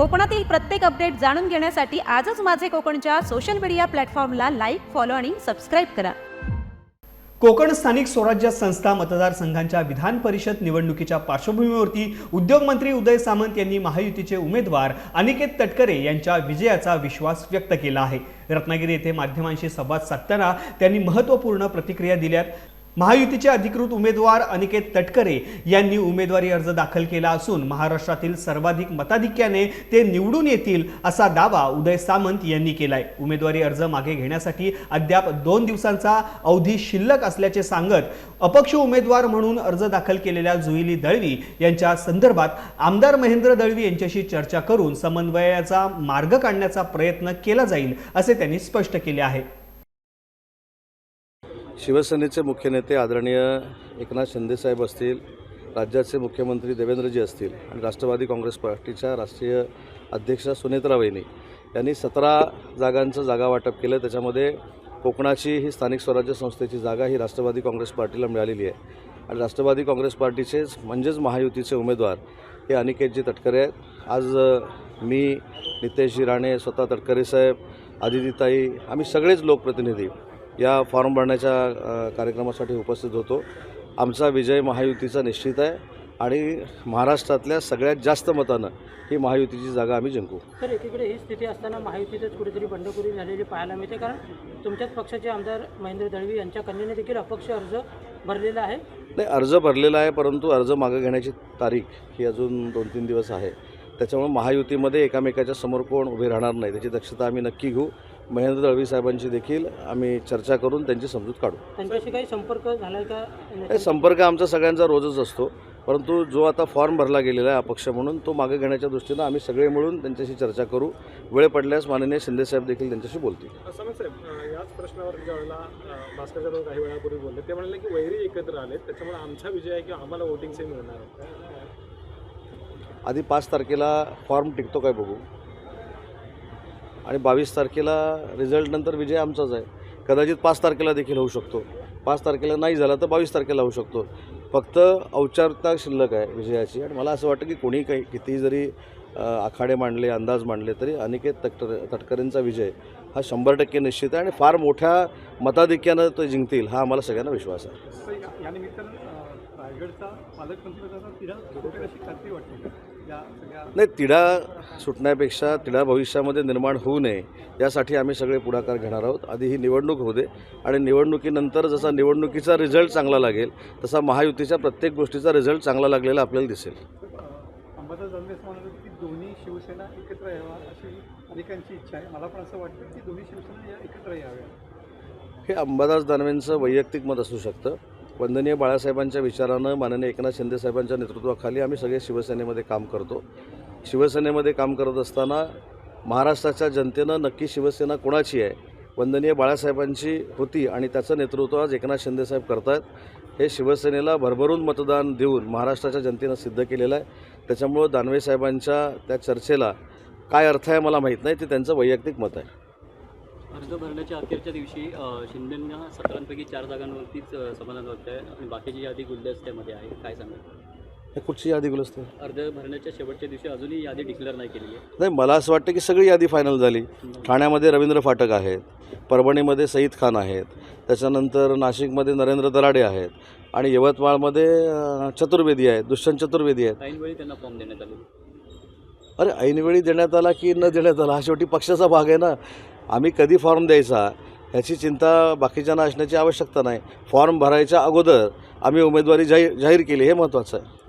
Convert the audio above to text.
कोकणातील प्रत्येक अपडेट जाणून घेण्यासाठी आजच माझे कोकणच्या सोशल मीडिया प्लॅटफॉर्मला लाईक, फॉलो आणि सबस्क्राईब करा. कोकण स्थानिक स्वराज्य संस्था मतदारसंघांच्या विधान परिषद निवडणुकीच्या पार्श्वभूमीवरती उद्योगमंत्री उदय सामंत यांनी महायुतीचे उमेदवार अनिकेत तटकरे यांच्या विजयाचा विश्वास व्यक्त केला आहे. रत्नागिरी येथे माध्यमांशी संवाद साधताना त्यांनी महत्त्वपूर्ण प्रतिक्रिया दिल्यात. महायुतीचे अधिकृत उमेदवार अनिकेत तटकरे यांनी उमेदवारी अर्ज दाखल केला असून महाराष्ट्रातील सर्वाधिक मताधिक्याने ते निवडून येतील असा दावा उदय सामंत यांनी केलाय. उमेदवारी अर्ज मागे घेण्यासाठी अद्याप 2 दिवसांचा अवधी शिल्लक असल्याचे सांगत अपक्ष उमेदवार म्हणून अर्ज दाखल केलेल्या जुईली दळवी यांच्या संदर्भात आमदार महेंद्र दळवी यांच्याशी चर्चा करून समन्वयाचा मार्ग काढण्याचा प्रयत्न केला जाईल असे त्यांनी स्पष्ट केले आहे. शिवसेनेचे मुख्य नेते आदरणीय एकनाथ शिंदे साहेब असतील, राज्याचे मुख्यमंत्री देवेंद्रजी असतील आणि राष्ट्रवादी काँग्रेस पार्टीच्या राष्ट्रीय अध्यक्षा सुनेत्रा वहिनी यांनी 17 जागांचं जागा वाटप केलं. त्याच्यामध्ये कोकणाची ही स्थानिक स्वराज्य संस्थेची जागा ही राष्ट्रवादी काँग्रेस पार्टीला मिळालेली आहे आणि राष्ट्रवादी काँग्रेस पार्टीचेच म्हणजेच महायुतीचे उमेदवार हे अनिकेतजी तटकरे आहेत. आज मी, नितेशजी राणे, स्वतः तटकरे साहेब, आदितीताई, आम्ही सगळेच लोकप्रतिनिधी या फॉर्म भरण्याच्या कार्यक्रमासाठी उपस्थित होतो. आमचा विजय महायुतीचा निश्चित आहे आणि महाराष्ट्रातल्या सगळ्यात जास्त मतानं ही महायुतीची जागा आम्ही जिंकू. तर एकीकडे ही स्थिती असताना महायुतीतच कुठेतरी बंडखोरी झालेली पाहायला मिळते, कारण तुमच्याच पक्षाचे आमदार महेंद्र दळवी यांच्या कन्येने देखील अपक्ष अर्ज भरलेला आहे. नाही, अर्ज भरलेला आहे, परंतु अर्ज मागे घेण्याची तारीख ही अजून 2-3 दिवस आहे. त्याच्यामुळे महायुतीमध्ये एकामेकाच्या समोर कोण उभे राहणार नाही त्याची दक्षता आम्ही नक्की घेऊ. महेंद्र दळवी साहेबांची देखील आम्ही चर्चा करून त्यांची समजूत काढू. त्यांच्याशी काही संपर्क झाला आहे का? संपर्क आमचा सगळ्यांचा रोजच असतो, परंतु जो आता फॉर्म भरला गेलेला आहे अपक्ष म्हणून तो मागे घेण्याच्या दृष्टीनं आम्ही सगळे मिळून त्यांच्याशी चर्चा करू. वेळ पडल्यास माननीय शिंदे साहेब देखील त्यांच्याशी बोलतील. सामंत साहेब, याच प्रश्नावर ज्या वेळेला भास्कर जाधव काही वेळापूर्वी बोलले ते म्हणाले की वैरी एकत्र आले, त्याच्यामुळे आमचा विजय आहे की आम्हाला वोटिंग सेम मिळणार. आधी 5 तारखेला फॉर्म टिकतो काय बघू आणि 22 तारखेला रिझल्ट नंतर विजय आमचाच आहे. कदाचित 5 तारखेला देखील होऊ शकतो. 5 तारखेला नाही झाला तर 22 तारखेला होऊ शकतो. फक्त औपचारिकता शिल्लक आहे विजयाची आणि मला असं वाटतं की कोणी काही कितीही जरी आखाडे मांडले, अंदाज मांडले तरी अनिकेत तटकरेंचा विजय हा 100% निश्चित आहे आणि फार मोठ्या मताधिक्यानं तो जिंकतील हा आम्हाला सगळ्यांना विश्वास आहे. या निमित्तानं रायगडचा पालकमंत्रीपदाचा तिढा सुटेल अशी खात्री वाटते या सगळ्या? नाही, तिढा सुटण्यापेक्षा तिढा भविष्यामध्ये निर्माण होऊ नये यासाठी आम्ही सगळे पुढाकार घेणार आहोत. आधी ही निवडणूक होऊ दे आणि निवडणुकीनंतर जसा निवडणुकीचा रिझल्ट चांगला लागेल तसा महायुतीच्या प्रत्येक गोष्टीचा रिझल्ट चांगला लागलेला आपल्याला दिसेल. अंबादास दानवे म्हणत होते की दोन्ही शिवसेना एकत्र यावा अशी अनेकांची इच्छा आहे. मला पण असं वाटतं की दोन्ही शिवसेना एकत्र याव्या. हे अंबादास दानवेंचं वैयक्तिक मत असू शकतं. वंदनीय बाळासाहेबांच्या विचारानं माननीय एकनाथ शिंदे साहेबांच्या नेतृत्वाखाली आम्ही सगळे शिवसेनेमध्ये काम करतो. शिवसेनेमध्ये काम करत असताना महाराष्ट्राच्या जनतेनं नक्की शिवसेना कोणाची आहे, वंदनीय बाळासाहेबांची होती आणि त्याचं नेतृत्व आज एकनाथ शिंदे साहेब करत आहेत. हे शिवसेनेला भरभरून मतदान देऊन महाराष्ट्राच्या जनतेनं सिद्ध केलेलं आहे. त्याच्यामुळं दानवे साहेबांच्या त्या चर्चेला काय अर्थ आहे मला माहीत नाही, ते त्यांचं वैयक्तिक मत आहे. अर्ज भरण्याच्या अखेरच्या दिवशी शिंदेंना 17पैकी 4 जागांवरतीच समाधान वाटतं आहे आणि बाकीची यादी गुलदस्त्यामध्ये आहे. काय सांगाल? हे कुठची यादी गुलस्ते? अर्ज भरण्याच्या शेवटच्या दिवशी अजूनही यादी डिक्लेअर नाही केलेली आहे. नाही, मला असं वाटतं की सगळी यादी फायनल झाली. ठाण्यामध्ये रवींद्र फाटक आहेत, परभणीमध्ये सईद खान आहेत, त्याच्यानंतर नाशिकमध्ये नरेंद्र दराडे आहेत आणि यवतमाळमध्ये चतुर्वेदी आहेत, दुष्यंत चतुर्वेदी आहेत. ऐनवेळी त्यांना फॉर्म देण्यात आले. अरे, ऐनवेळी देण्यात आला की न देण्यात आला हा शेवटी पक्षाचा भाग आहे ना. आम्ही कधी फॉर्म द्यायचा ह्याची चिंता बाकीच्यांना असण्याची आवश्यकता नाही. फॉर्म भरायच्या अगोदर आम्ही उमेदवारी जाहीर केली हे महत्त्वाचं आहे.